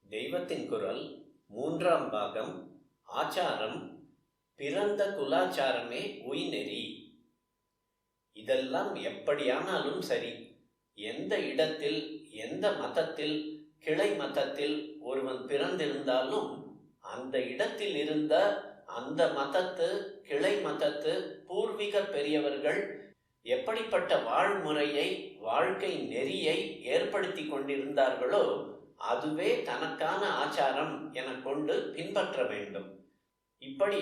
தெய்வத்தின் குரல் 3ஆம் பாகம். ஆச்சாரம். பிறந்த குலாச்சாரமே உய்நெறி. இதெல்லாம் எப்படியானாலும் சரி, எந்த இடத்தில் எந்த மதத்தில் கிளை மதத்தில் ஒருவன் பிறந்திருந்தாலும் அந்த இடத்தில் இருந்த அந்த மதத்து கிளை மதத்து பூர்வீக பெரியவர்கள் எப்படிப்பட்ட வாழ்முறையை வாழ்க்கை நெறியை ஏற்படுத்தி கொண்டிருந்தார்களோ அதுவே தனக்கான ஆச்சாரம் என கொண்டு பின்பற்ற வேண்டும். இப்படி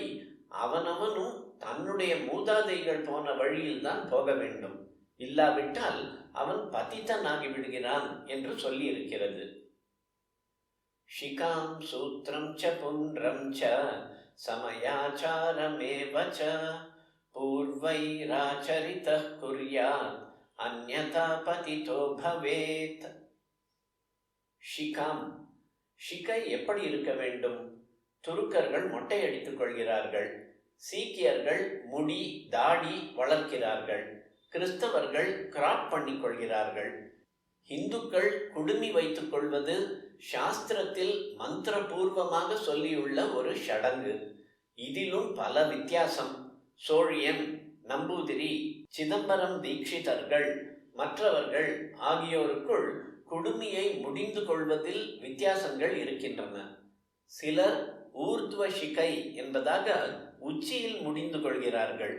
அவனவனும் தன்னுடைய மூதாதைகள் போன வழியில்தான் போக வேண்டும். இல்லாவிட்டால் அவன் பதித்தனாகி விடுகிறான் என்று சொல்லி இருக்கிறது. ஷிகாம் சூத்ரம் ச புன்ரம் ச சமயாச்சாரமேவ ச பூர்வைராச்சரிதः குர்யாத் அன்யதா பதிதோ பவேத். ஷிகாம், ஷிகை எப்படி இருக்க வேண்டும்? துருக்கர்கள் மொட்டை அடித்துக் கொள்கிறார்கள். சீக்கியர்கள் முடி தாடி வளர்க்கிறார்கள். கிறிஸ்தவர்கள் கிராப் பண்ணிக் கொள்கிறார்கள். இந்துக்கள் குடுமி வைத்துக் கொள்வது சாஸ்திரத்தில் மந்திரபூர்வமாக சொல்லியுள்ள ஒரு சடங்கு. இதிலும் பல வித்தியாசம். சோழியன், நம்பூதிரி, சிதம்பரம் தீட்சிதர்கள் மற்றவர்கள் ஆகியோருக்குள் குடுமியை முடிந்து கொள்வதில் வித்தியாசங்கள் இருக்கின்றன. சிலர் ஊர்துவ ஷிகை என்பதாக உச்சியில் முடிந்து கொள்கிறார்கள்.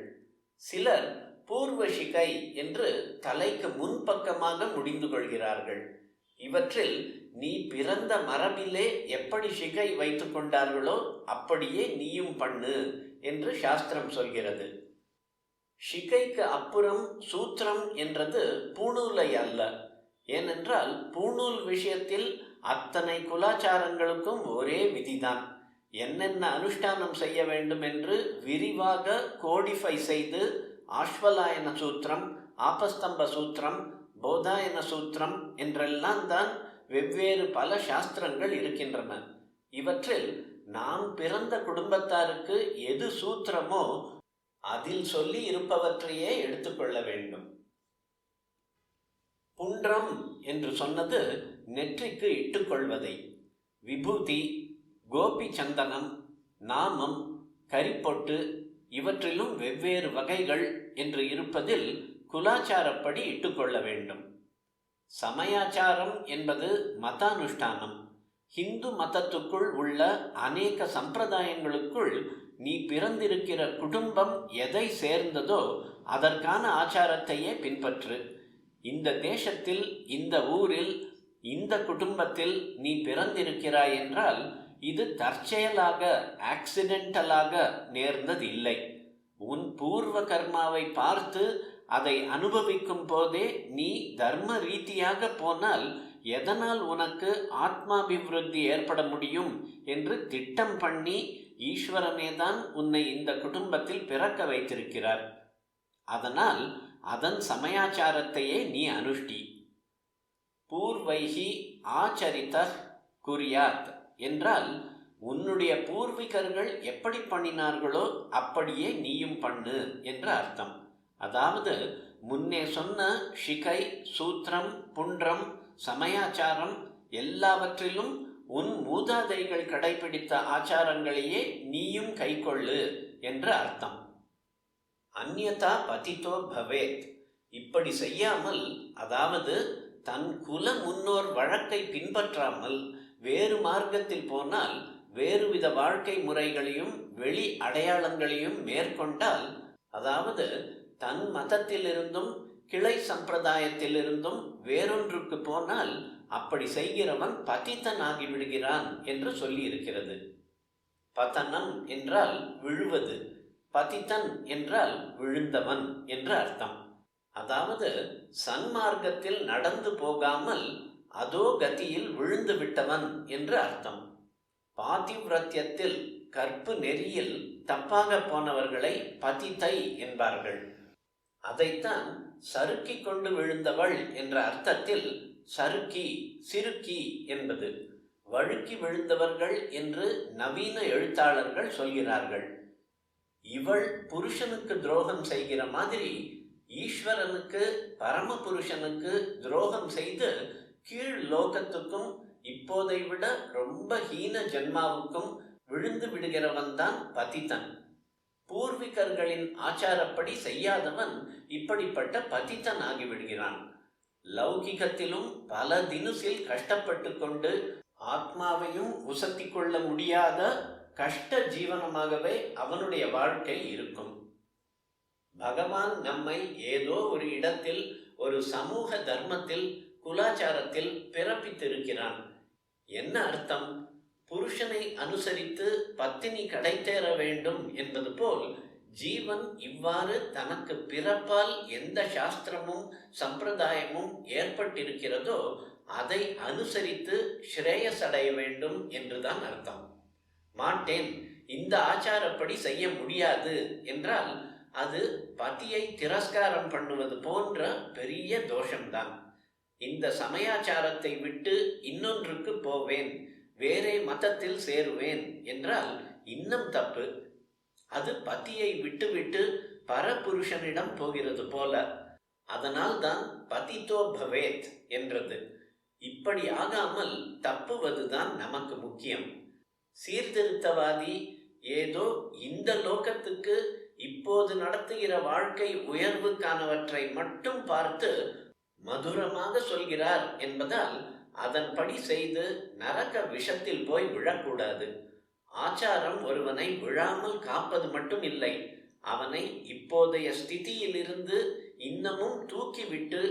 சிலர் பூர்வ ஷிகை என்று தலைக்கு முன்பக்கமாக முடிந்து கொள்கிறார்கள். இவற்றில் நீ பிறந்த மரபிலே எப்படி ஷிகை வைத்துக் கொண்டார்களோ அப்படியே நீயும் பண்ணு என்று சாஸ்திரம் சொல்கிறது. ஷிகைக்கு அப்புறம் சூத்திரம் என்றது பூணூலை அல்ல. ஏனென்றால் பூணூல் விஷயத்தில் அத்தனை குலாச்சாரங்களுக்கும் ஒரே விதிதான். என்னென்ன அனுஷ்டானம் செய்ய வேண்டும் என்று விரிவாக கோடிஃபை செய்து ஆஷ்வலாயன சூத்திரம், ஆபஸ்தம்ப சூத்திரம், போதாயன சூத்திரம் என்றெல்லாம் தான் வெவ்வேறு பல சாஸ்திரங்கள் இருக்கின்றன. இவற்றில் நாம் பிறந்த குடும்பத்தாருக்கு எது சூத்திரமோ அதில் சொல்லி இருப்பவற்றையே எடுத்துக்கொள்ள வேண்டும். புன்றம் என்று சொன்னது நெற்றிக்கு இட்டுக்கொள்வதை. விபூதி, கோபி சந்தனம், நாமம், கரிப்பொட்டு இவற்றிலும் வெவ்வேறு வகைகள் என்று இருப்பதில் குலாச்சாரப்படி இட்டுக்கொள்ள வேண்டும். சமயாச்சாரம் என்பது மதானுஷ்டானம். ஹிந்து மதத்துக்குள் உள்ள அநேக சம்பிரதாயங்களுக்குள் நீ பிறந்திருக்கிற குடும்பம் எதை சேர்ந்ததோ அதற்கான ஆச்சாரத்தையே பின்பற்று. இந்த தேசத்தில், இந்த ஊரில், இந்த குடும்பத்தில் நீ பிறந்திருக்கிறாய் என்றால் இது தற்செயலாக ஆக்சிடென்டலாக நேர்ந்தது இல்லை. உன் பூர்வ கர்மாவை பார்த்து அதை அனுபவிக்கும் போதே நீ தர்ம ரீதியாக போனால் எதனால் உனக்கு ஆத்மாபிவிருத்தி ஏற்பட முடியும் என்று திட்டம் பண்ணி ஈஸ்வரனேதான் உன்னை இந்த குடும்பத்தில் பிறக்க வைத்திருக்கிறார். அதனால் அதன் சமயாச்சாரத்தையே நீ அனுஷ்டி. பூர்வைஹி ஆச்சரிதः குர்யாத் என்றால் உன்னுடைய பூர்விகர்கள் எப்படி பண்ணினார்களோ அப்படியே நீயும் பண்ணு என்று அர்த்தம். அதாவது முன்னே சொன்ன ஷிகை, சூத்திரம், புன்றம், சமயாச்சாரம் எல்லாவற்றிலும் உன் மூதாதைகள் கடைபிடித்த ஆச்சாரங்களையே நீயும் கைக்கொள்ளு என்று அர்த்தம். அந்யதா பதிதோ பவேத். இப்படி செய்யாமல், அதாவது தன் குல முன்னோர் வழக்கை பின்பற்றாமல் வேறு மார்க்கத்தில் போனால், வேறுவித வாழ்க்கை முறைகளையும் வெளி அடையாளங்களையும் மேற்கொண்டால், அதாவது தன் மதத்திலிருந்தும் கிளை சம்பிரதாயத்திலிருந்தும் வேறொன்றுக்கு போனால் அப்படி செய்கிறவன் பதித்தனாகி விடுகிறான் என்று சொல்லி இருக்கிறது. பதனம் என்றால் விழுவது, பதித்தன் என்றால் விழுந்தவன் என்று அர்த்தம். அதாவது சன்மார்க்கத்தில் நடந்து போகாமல் அதோ கதியில் விழுந்து விட்டவன் என்று அர்த்தம். பாதிவிரத்தியத்தில் கற்பு நெறியில் தப்பாக போனவர்களை பதித்தை என்பார்கள். அதைத்தான் சறுக்கி கொண்டு விழுந்தவள் என்ற அர்த்தத்தில் சறுக்கி, சிறுக்கி என்பது. வழுக்கி விழுந்தவர்கள் என்று நவீன எழுத்தாளர்கள் சொல்கிறார்கள். இவள் புருஷனுக்கு துரோகம் செய்கிற மாதிரி ஈஸ்வரனுக்கு, பரமபுருஷனுக்கு துரோகம் செய்து கீழ் லோகத்துக்கும் இப்போதை விட ரொம்ப ஹீன ஜென்மாவுக்கும் விழுந்து விடுகிறவன் தான் பதித்தன். பூர்விகர்களின் ஆச்சாரப்படி செய்யாதவன் இப்படிப்பட்ட பதித்தன் ஆகிவிடுகிறான். லௌகிகத்திலும் பல தினுசில் கஷ்டப்பட்டு கொண்டு ஆத்மாவையும் உசத்தி கொள்ள முடியாத கஷ்ட ஜீவனமாகவே அவனுடைய வாழ்க்கை இருக்கும். பகவான் நம்மை ஏதோ ஒரு இடத்தில் ஒரு சமூக தர்மத்தில் குலாச்சாரத்தில் பிறப்பித்திருக்கிறான். என்ன அர்த்தம்? புருஷனை அனுசரித்து பத்தினி கடைத்தேற வேண்டும் என்பது போல் ஜீவன் இவ்வாறு தனக்கு பிறப்பால் எந்த சாஸ்திரமும் சம்பிரதாயமும் ஏற்பட்டிருக்கிறதோ அதை அனுசரித்து ஸ்ரேயஸடைய வேண்டும் என்றுதான் அர்த்தம். மாட்டேன், இந்த ஆச்சாரப்படி செய்ய முடியாது என்றால் அது பதியை திரஸ்காரம் பண்ணுவது போன்ற பெரிய தோஷம்தான். இந்த சமயாச்சாரத்தை விட்டு இன்னொன்றுக்கு போவேன், வேறே மதத்தில் சேருவேன் என்றால் இன்னும் தப்பு. அது பதியை விட்டுவிட்டு பரபுருஷனிடம் போகிறது போல. அதனால் தான் பதித்தோ பவேத் என்றது. இப்படி ஆகாமல் தப்புவதுதான் நமக்கு முக்கியம். சீர்திருத்தவாதி ஏதோ இந்த லோகத்துக்கு இப்போது நடத்துகிற வாழ்க்கை உயர்வுக்கானவற்றை மட்டும் பார்த்து மதுரமாக சொல்கிறார் என்பதால் அதன்படி செய்து நரக விஷத்தில் போய் விழக்கூடாது. ஆச்சாரம் ஒருவனை விழாமல் காப்பது மட்டும் இல்லை, அவனை இப்போதைய ஸ்திதியிலிருந்து இன்னமும் தூக்கிவிட்டு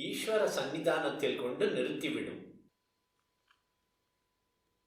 ஈஸ்வர சன்னிதானத்தில் கொண்டு நிறுத்திவிடும்.